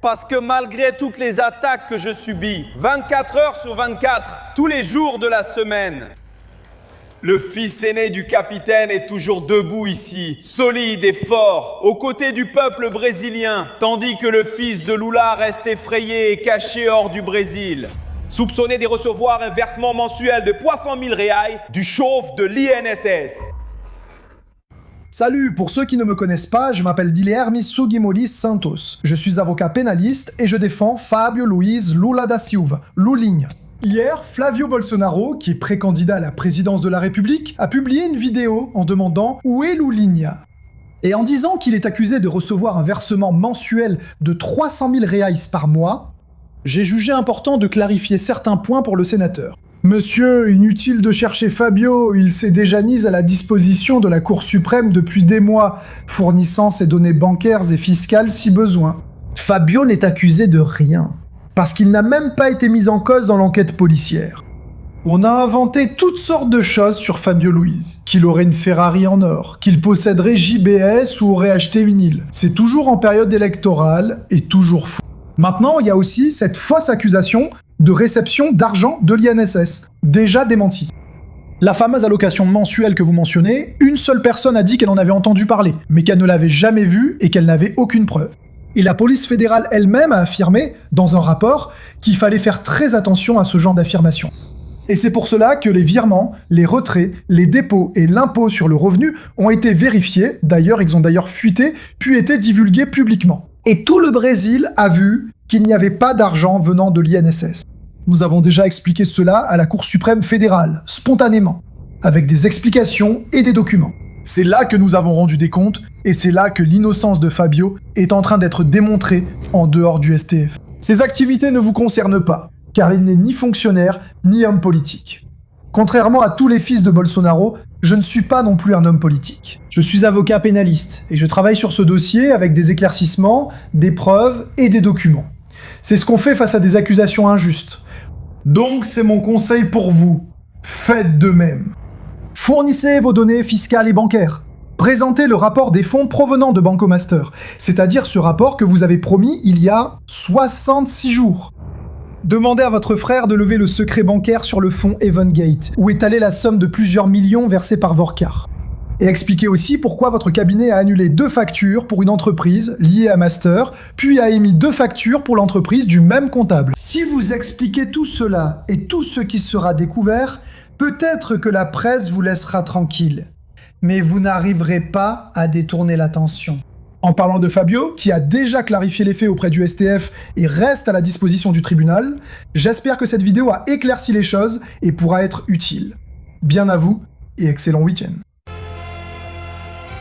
Parce que malgré toutes les attaques que je subis, 24 heures sur 24, tous les jours de la semaine, le fils aîné du capitaine est toujours debout ici, solide et fort, aux côtés du peuple brésilien, tandis que le fils de Lula reste effrayé et caché hors du Brésil, soupçonné de recevoir un versement mensuel de 300 000 reais du chauve de l'INSS. Salut, pour ceux qui ne me connaissent pas, je m'appelle Guilherme Sugimolis Santos. Je suis avocat pénaliste et je défends Fábio Luiz Lula da Silva, Lulinha. Hier, Flavio Bolsonaro, qui est pré-candidat à la présidence de la République, a publié une vidéo en demandant où est Lulinha. Et en disant qu'il est accusé de recevoir un versement mensuel de 300 000 reais par mois, j'ai jugé important de clarifier certains points pour le sénateur. Monsieur, inutile de chercher Fabio, il s'est déjà mis à la disposition de la Cour suprême depuis des mois, fournissant ses données bancaires et fiscales si besoin. Fabio n'est accusé de rien, parce qu'il n'a même pas été mis en cause dans l'enquête policière. On a inventé toutes sortes de choses sur Fabio Luiz, qu'il aurait une Ferrari en or, qu'il posséderait JBS ou aurait acheté une île. C'est toujours en période électorale et toujours faux. Maintenant, il y a aussi cette fausse accusation de réception d'argent de l'INSS, déjà démentie. La fameuse allocation mensuelle que vous mentionnez, une seule personne a dit qu'elle en avait entendu parler, mais qu'elle ne l'avait jamais vue et qu'elle n'avait aucune preuve. Et la police fédérale elle-même a affirmé, dans un rapport, qu'il fallait faire très attention à ce genre d'affirmation. Et c'est pour cela que les virements, les retraits, les dépôts et l'impôt sur le revenu ont été vérifiés, ils ont fuité, puis été divulgués publiquement. Et tout le Brésil a vu qu'il n'y avait pas d'argent venant de l'INSS. Nous avons déjà expliqué cela à la Cour suprême fédérale, spontanément, avec des explications et des documents. C'est là que nous avons rendu des comptes, et c'est là que l'innocence de Fabio est en train d'être démontrée en dehors du STF. Ces activités ne vous concernent pas, car il n'est ni fonctionnaire, ni homme politique. Contrairement à tous les fils de Bolsonaro, je ne suis pas non plus un homme politique. Je suis avocat pénaliste, et je travaille sur ce dossier avec des éclaircissements, des preuves et des documents. C'est ce qu'on fait face à des accusations injustes. Donc c'est mon conseil pour vous, faites de même. Fournissez vos données fiscales et bancaires. Présentez le rapport des fonds provenant de Banco Master, c'est-à-dire ce rapport que vous avez promis il y a 66 jours. Demandez à votre frère de lever le secret bancaire sur le fonds Evangate, où est allée la somme de plusieurs millions versée par Vorkar. Et expliquez aussi pourquoi votre cabinet a annulé 2 factures pour une entreprise liée à Master, puis a émis 2 factures pour l'entreprise du même comptable. Si vous expliquez tout cela et tout ce qui sera découvert, peut-être que la presse vous laissera tranquille. Mais vous n'arriverez pas à détourner l'attention. En parlant de Fabio, qui a déjà clarifié les faits auprès du STF et reste à la disposition du tribunal, j'espère que cette vidéo a éclairci les choses et pourra être utile. Bien à vous et excellent week-end.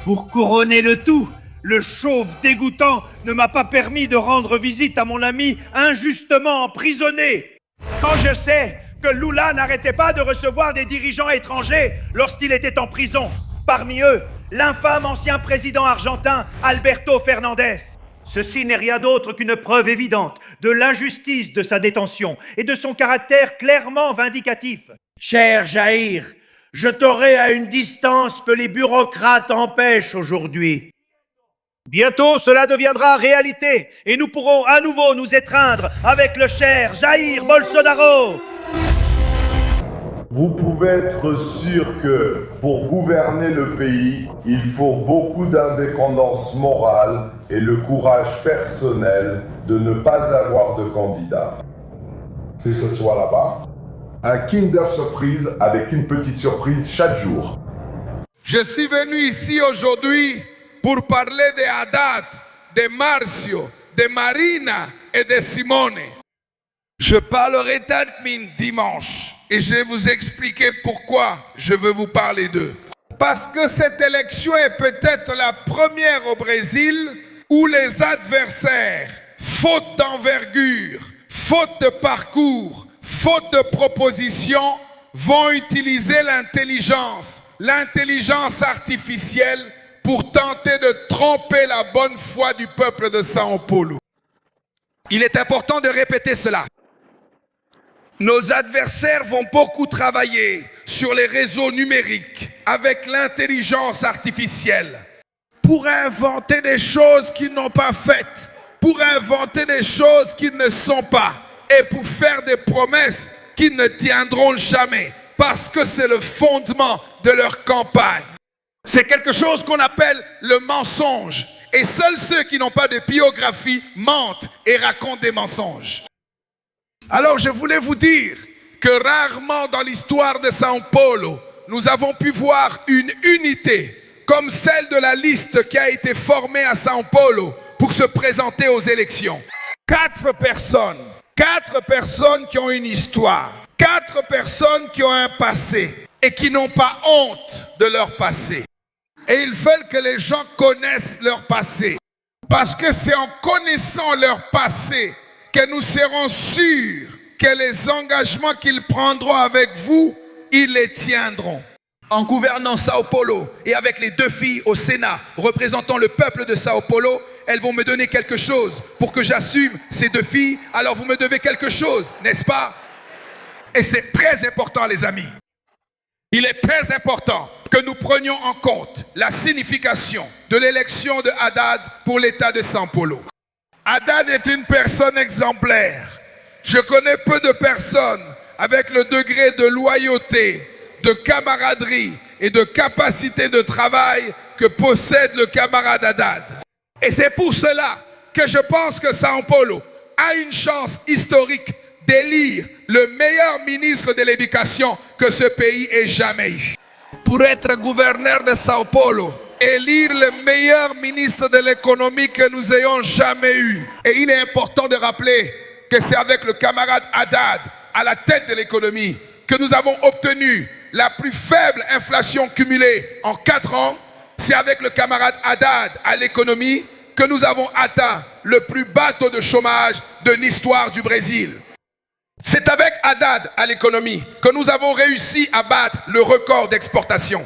Pour couronner le tout, le chauve dégoûtant ne m'a pas permis de rendre visite à mon ami injustement emprisonné. Quand je sais que Lula n'arrêtait pas de recevoir des dirigeants étrangers lorsqu'il était en prison, parmi eux, l'infâme ancien président argentin Alberto Fernandez. Ceci n'est rien d'autre qu'une preuve évidente de l'injustice de sa détention et de son caractère clairement vindicatif. Cher Jair, je t'aurai à une distance que les bureaucrates empêchent aujourd'hui. Bientôt, cela deviendra réalité et nous pourrons à nouveau nous étreindre avec le cher Jair Bolsonaro. Vous pouvez être sûr que pour gouverner le pays, il faut beaucoup d'indépendance morale et le courage personnel de ne pas avoir de candidat. Que ce soit là-bas, un Kinder Surprise avec une petite surprise chaque jour. Je suis venu ici aujourd'hui pour parler de Haddad, de Marcio, de Marina et de Simone. Je parlerai d'admin dimanche et je vais vous expliquer pourquoi je veux vous parler d'eux. Parce que cette élection est peut-être la première au Brésil où les adversaires, faute d'envergure, faute de parcours, faute de proposition, vont utiliser l'intelligence artificielle pour tenter de tromper la bonne foi du peuple de São Paulo. Il est important de répéter cela. Nos adversaires vont beaucoup travailler sur les réseaux numériques avec l'intelligence artificielle pour inventer des choses qu'ils n'ont pas faites, pour inventer des choses qui ne sont pas et pour faire des promesses qui ne tiendront jamais parce que c'est le fondement de leur campagne. C'est quelque chose qu'on appelle le mensonge. Et seuls ceux qui n'ont pas de biographie mentent et racontent des mensonges. Alors je voulais vous dire que rarement dans l'histoire de São Paulo, nous avons pu voir une unité comme celle de la liste qui a été formée à São Paulo pour se présenter aux élections. 4 personnes qui ont une histoire, 4 personnes qui ont un passé et qui n'ont pas honte de leur passé. Et ils veulent que les gens connaissent leur passé. Parce que c'est en connaissant leur passé que nous serons sûrs que les engagements qu'ils prendront avec vous, ils les tiendront. En gouvernant São Paulo et avec les 2 filles au Sénat représentant le peuple de São Paulo, elles vont me donner quelque chose pour que j'assume ces 2 filles. Alors vous me devez quelque chose, n'est-ce pas? Et c'est très important, les amis. Il est très important que nous prenions en compte la signification de l'élection de Haddad pour l'État de São Paulo. Haddad est une personne exemplaire. Je connais peu de personnes avec le degré de loyauté, de camaraderie et de capacité de travail que possède le camarade Haddad. Et c'est pour cela que je pense que São Paulo a une chance historique d'élire le meilleur ministre de l'éducation que ce pays ait jamais eu. Pour être gouverneur de São Paulo, élire le meilleur ministre de l'économie que nous ayons jamais eu. Et il est important de rappeler que c'est avec le camarade Haddad à la tête de l'économie que nous avons obtenu la plus faible inflation cumulée en 4 ans. C'est avec le camarade Haddad à l'économie que nous avons atteint le plus bas taux de chômage de l'histoire du Brésil. C'est avec Haddad à l'économie que nous avons réussi à battre le record d'exportation.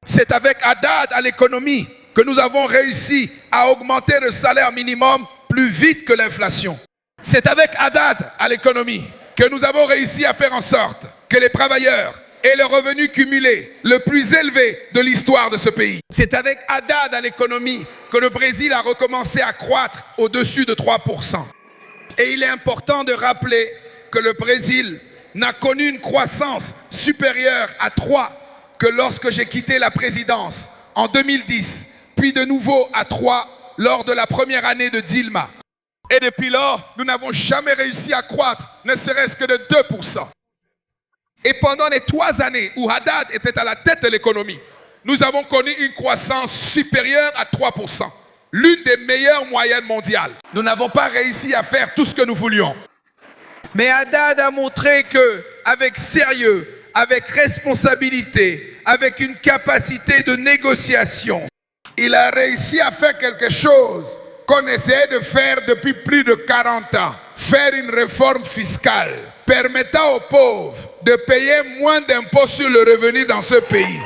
C'est avec Haddad à l'économie que nous avons réussi à augmenter le salaire minimum plus vite que l'inflation. C'est avec Haddad à l'économie que nous avons réussi à faire en sorte que les travailleurs aient le revenu cumulé le plus élevé de l'histoire de ce pays. C'est avec Haddad à l'économie que le Brésil a recommencé à croître au-dessus de 3%. Et il est important de rappeler que le Brésil n'a connu une croissance supérieure à 3 que lorsque j'ai quitté la présidence en 2010, puis de nouveau à 3 lors de la première année de Dilma. Et depuis lors, nous n'avons jamais réussi à croître, ne serait-ce que de 2%. Et pendant les 3 années où Haddad était à la tête de l'économie, nous avons connu une croissance supérieure à 3%, l'une des meilleures moyennes mondiales. Nous n'avons pas réussi à faire tout ce que nous voulions. Mais Haddad a montré que, avec sérieux, avec responsabilité, avec une capacité de négociation, il a réussi à faire quelque chose qu'on essayait de faire depuis plus de 40 ans. Faire une réforme fiscale permettant aux pauvres de payer moins d'impôts sur le revenu dans ce pays.